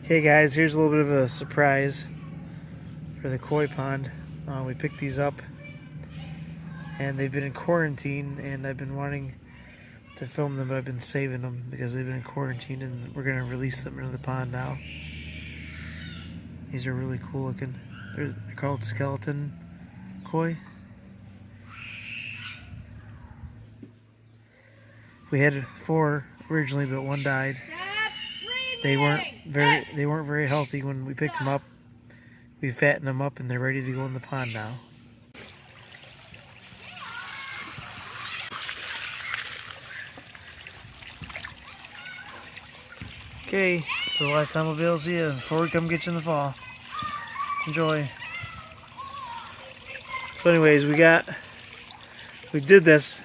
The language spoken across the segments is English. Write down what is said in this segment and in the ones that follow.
Okay guys, here's a little bit of a surprise for the koi pond. We picked these up and they've been in quarantine, and I've been wanting to film them, but I've been saving them because they've been in quarantine, and we're going to release them into the pond now. These are really cool looking. They're called skeleton koi. We had 4 originally, but 1 died. They weren't very healthy when we picked them up. We fattened them up and they're ready to go in the pond now. Okay, so the last time we'll be able to see you before we come get you in the fall. Enjoy. So anyways, we did this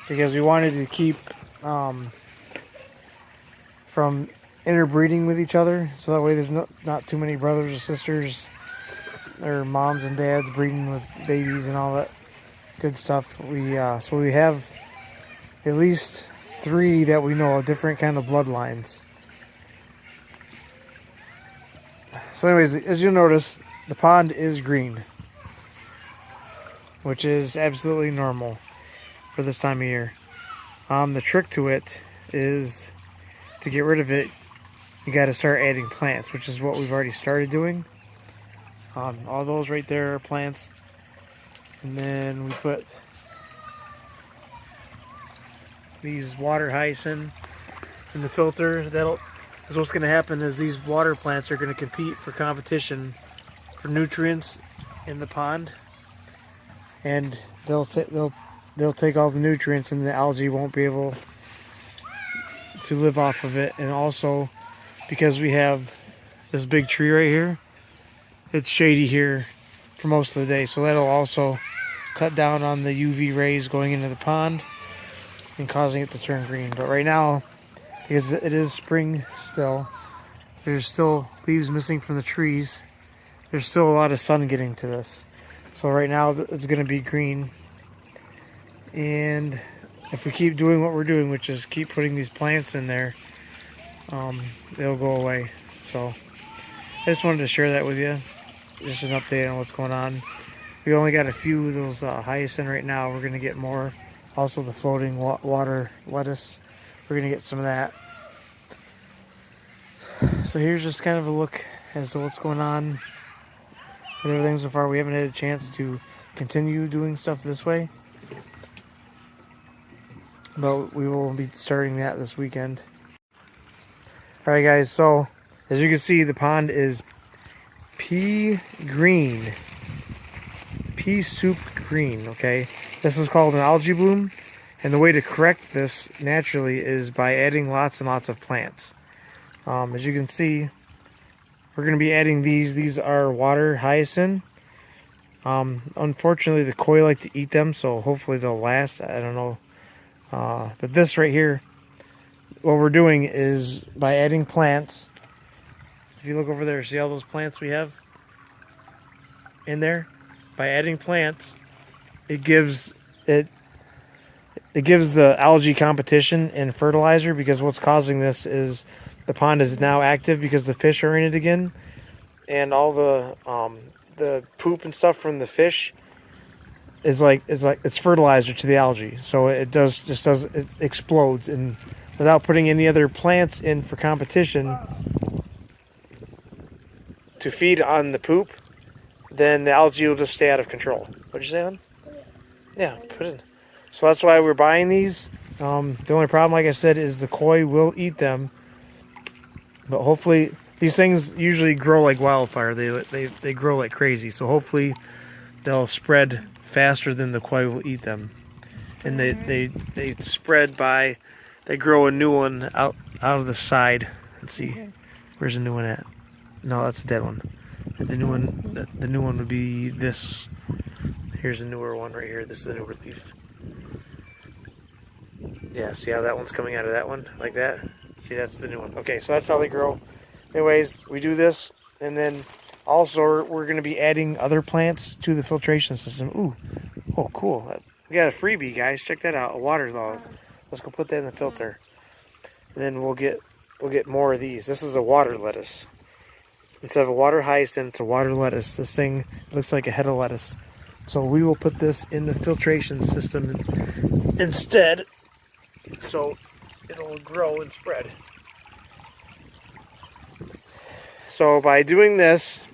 because we wanted to keep from interbreeding with each other, so that way there's not too many brothers or sisters or moms and dads breeding with babies and all that good stuff. So we have at least 3 that we know of, different kind of bloodlines. So anyways, as you'll notice, the pond is green, which is absolutely normal for this time of year. The trick to it is to get rid of it, you got to start adding plants, which is what we've already started doing. All those right there are plants, and then we put these water hyacinth in the filter. Is what's going to happen is these water plants are going to compete for competition for nutrients in the pond, and they'll take all the nutrients, and the algae won't be able to live off of it. And also, because we have this big tree right here, it's shady here for most of the day, so that'll also cut down on the UV rays going into the pond and causing it to turn green. But right now, because it is spring still, there's still leaves missing from the trees. There's still a lot of sun getting to this, so right now it's going to be green. And if we keep doing what we're doing, which is keep putting these plants in there, they'll go away. So I just wanted to share that with you, just an update on what's going on. We only got a few of those hyacinth right now. We're going to get more. Also the floating water lettuce, we're going to get some of that. So here's just kind of a look as to what's going on with everything so far. We haven't had a chance to continue doing stuff this way, but we will be starting that this weekend. Alright guys, so as you can see, the pond is pea green. Pea soup green, okay? This is called an algae bloom, and the way to correct this naturally is by adding lots and lots of plants. As you can see, we're going to be adding these. These are water hyacinth. Unfortunately, the koi like to eat them, so hopefully they'll last. I don't know. But this right here, what we're doing is by adding plants. If you look over there, see all those plants we have in there? By adding plants, it gives the algae competition and fertilizer, because what's causing this is the pond is now active because the fish are in it again, and all the poop and stuff from the fish is it's fertilizer to the algae. So it explodes, and without putting any other plants in for competition to feed on the poop, then the algae will just stay out of control. What'd you say, hon? Yeah, put it in. So that's why we're buying these. The only problem, like I said, is the koi will eat them. But hopefully, these things usually grow like wildfire. They grow like crazy. So hopefully, they'll spread faster than the koi will eat them. And they spread by, they grow a new one out of the side. Let's see, where's the new one at? No, that's a dead one. The new one, the new one would be this. Here's a newer one right here. This is a newer leaf. Yeah, see how that one's coming out of that one like that? See, that's the new one. Okay, so that's how they grow. Anyways, we do this, and then also we're going to be adding other plants to the filtration system. Ooh, oh, cool. We got a freebie, guys. Check that out. A water loss. Let's go put that in the filter. And then we'll get more of these. This is a water lettuce. Instead of a water hyacinth, it's a water lettuce. This thing looks like a head of lettuce. So we will put this in the filtration system instead, so it'll grow and spread. So by doing this,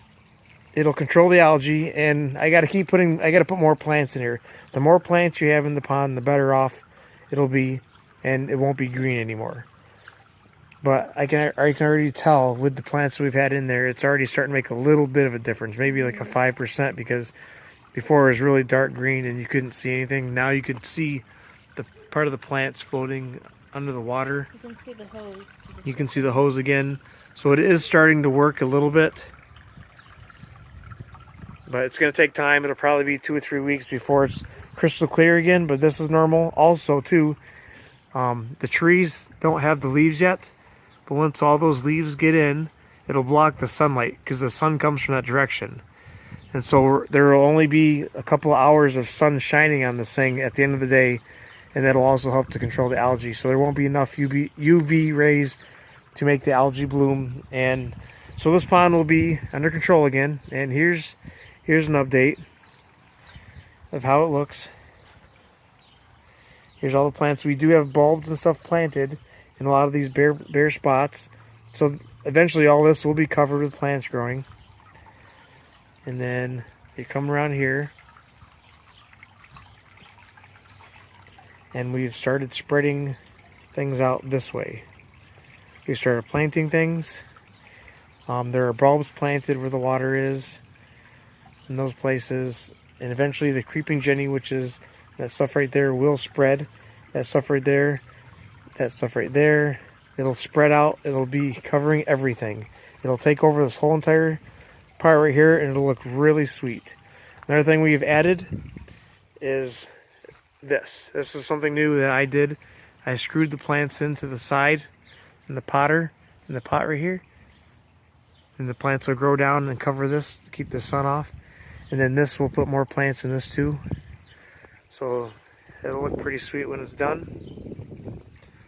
it'll control the algae, and I got to put more plants in here. The more plants you have in the pond, the better off it'll be, and it won't be green anymore. But I can already tell with the plants we've had in there, it's already starting to make a little bit of a difference, maybe like a 5%, because before it was really dark green and you couldn't see anything. Now you could see the part of the plants floating under the water. You can see the hose. You can see the hose again. So it is starting to work a little bit. But it's going to take time. It'll probably be 2 or 3 weeks before it's crystal clear again. But this is normal. Also, too, the trees don't have the leaves yet. But once all those leaves get in, it'll block the sunlight because the sun comes from that direction. And so there will only be a couple of hours of sun shining on this thing at the end of the day, and that'll also help to control the algae. So there won't be enough UV rays to make the algae bloom. And so this pond will be under control again. And here's an update of how it looks. Here's all the plants. We do have bulbs and stuff planted in a lot of these bare spots. So eventually all this will be covered with plants growing. And then you come around here, and we've started spreading things out this way. We started planting things. There are bulbs planted where the water is in those places, and eventually the creeping Jenny, which is that stuff right there, will spread. That stuff right there, that stuff right there, it'll spread out. It'll be covering everything. It'll take over this whole entire part right here, and it'll look really sweet. Another thing we've added is this. This is something new that I did. I screwed the plants into the side in the pot right here, and the plants will grow down and cover this to keep the sun off. And then this, will put more plants in this too, so it'll look pretty sweet when it's done.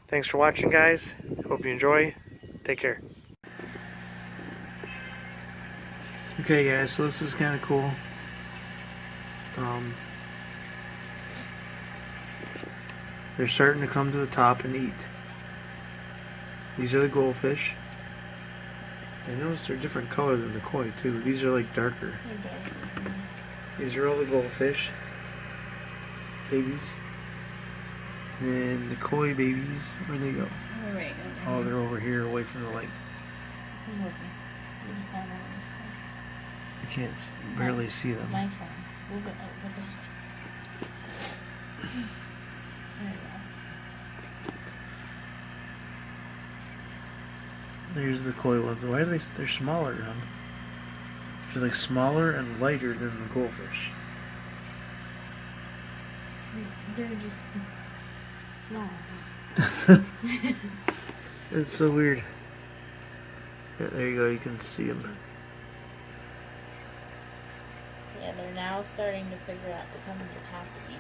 Thanks for watching, guys. Hope you enjoy. Take care. Okay, guys, so this is kind of cool. They're starting to come to the top and eat. These are the goldfish. I notice they're different color than the koi too. These are like darker. These are all the goldfish babies. And the koi babies, where'd they go? Oh, they're over here away from the light. I can't barely see them. My phone. Move it over this way. There you go. There's the koi ones. Why are they're smaller, huh? They're like smaller and lighter than the goldfish. They're just small. It's so weird. Yeah, there you go, you can see them. Yeah, they're now starting to figure out to come to the top to eat.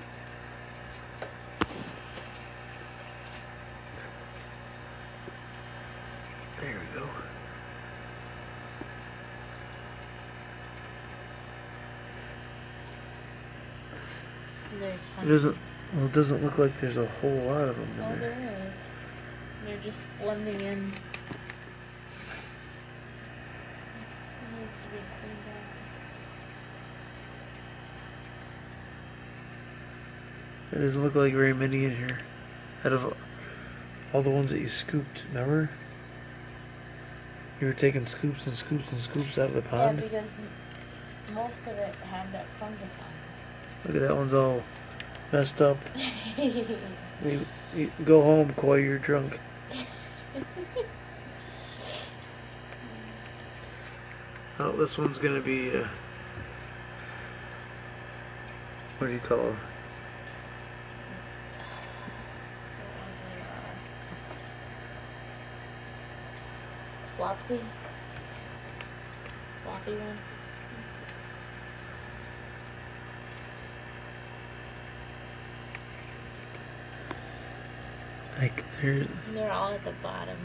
There we go. There's It doesn't look like there's a whole lot of them in Oh, there. there is. They're just blending in. Needs to be cleaned out. It doesn't look like very many in here. Out of all the ones that you scooped, remember? You were taking scoops and scoops and scoops out of the pond? Yeah, because most of it had that fungus on Look at that one's all messed up. it. You go home, Koi, you're drunk. Oh, this one's gonna be what do you call it? What was it? Flopsy? Floppy one? Like there, And they're all at the bottom.